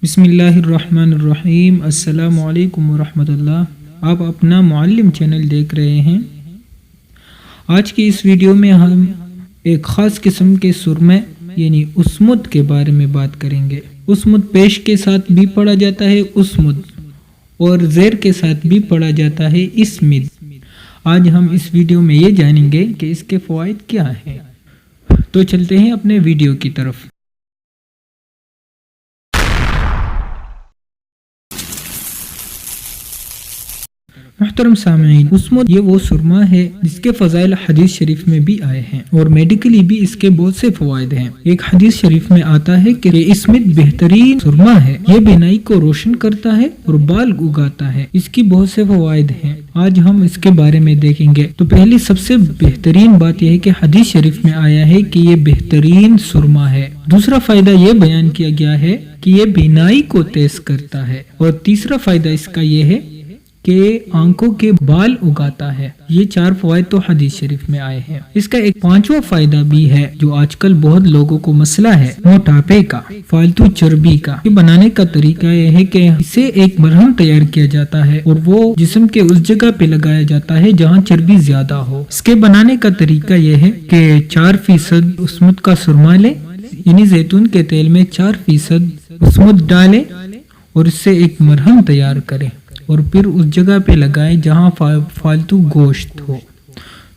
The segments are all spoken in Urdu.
بسم اللہ الرحمن الرحیم۔ السلام علیکم ورحمۃ اللہ۔ آپ اپنا معلم چینل دیکھ رہے ہیں۔ آج کی اس ویڈیو میں ہم ایک خاص قسم کے سرمے یعنی اسمد کے بارے میں بات کریں گے۔ اسمد پیش کے ساتھ بھی پڑھا جاتا ہے اسمد، اور زیر کے ساتھ بھی پڑھا جاتا ہے اسمد۔ آج ہم اس ویڈیو میں یہ جانیں گے کہ اس کے فوائد کیا ہیں۔ تو چلتے ہیں اپنے ویڈیو کی طرف۔ محترم سامعین، اسمد یہ وہ سرما ہے جس کے فضائل حدیث شریف میں بھی آئے ہیں، اور میڈیکلی بھی اس کے بہت سے فوائد ہیں۔ ایک حدیث شریف میں آتا ہے کہ اسمد بہترین سرما ہے، یہ بینائی کو روشن کرتا ہے اور بال اگاتا ہے۔ اس کی بہت سے فوائد ہیں، آج ہم اس کے بارے میں دیکھیں گے۔ تو پہلی سب سے بہترین بات یہ ہے کہ حدیث شریف میں آیا ہے کہ یہ بہترین سرما ہے۔ دوسرا فائدہ یہ بیان کیا گیا ہے کہ یہ بینائی کو تیز کرتا ہے، اور تیسرا فائدہ اس کا یہ ہے کہ آنکھوں کے بال اگاتا ہے۔ یہ 4 فوائد تو حدیث شریف میں آئے ہیں۔ اس کا ایک 5واں فائدہ بھی ہے جو آج کل بہت لوگوں کو مسئلہ ہے، موٹاپے کا، فالتو چربی کا۔ یہ بنانے کا طریقہ یہ ہے کہ اسے ایک مرہم تیار کیا جاتا ہے، اور وہ جسم کے اس جگہ پہ لگایا جاتا ہے جہاں چربی زیادہ ہو۔ اس کے بنانے کا طریقہ یہ ہے کہ 4% اسمد کا سرما لے، یعنی زیتون کے تیل میں 4% اسمد ڈالے اور اس سے ایک مرہم تیار کرے، اور پھر اس جگہ پہ لگائے جہاں فالتو گوشت ہو،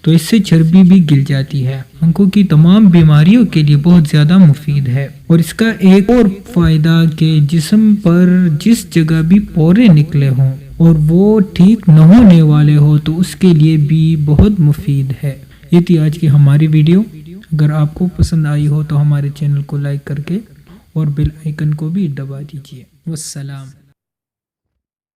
تو اس سے چربی بھی گل جاتی ہے۔ آنکھوں کی تمام بیماریوں کے لیے بہت زیادہ مفید ہے۔ اور اس کا ایک اور فائدہ کہ جسم پر جس جگہ بھی پورے نکلے ہوں اور وہ ٹھیک نہ ہونے والے ہو تو اس کے لیے بھی بہت مفید ہے۔ یہ تھی آج کی ہماری ویڈیو۔ اگر آپ کو پسند آئی ہو تو ہمارے چینل کو لائک کر کے اور بیل آئیکن کو بھی دبا دیجیے۔ والسلام۔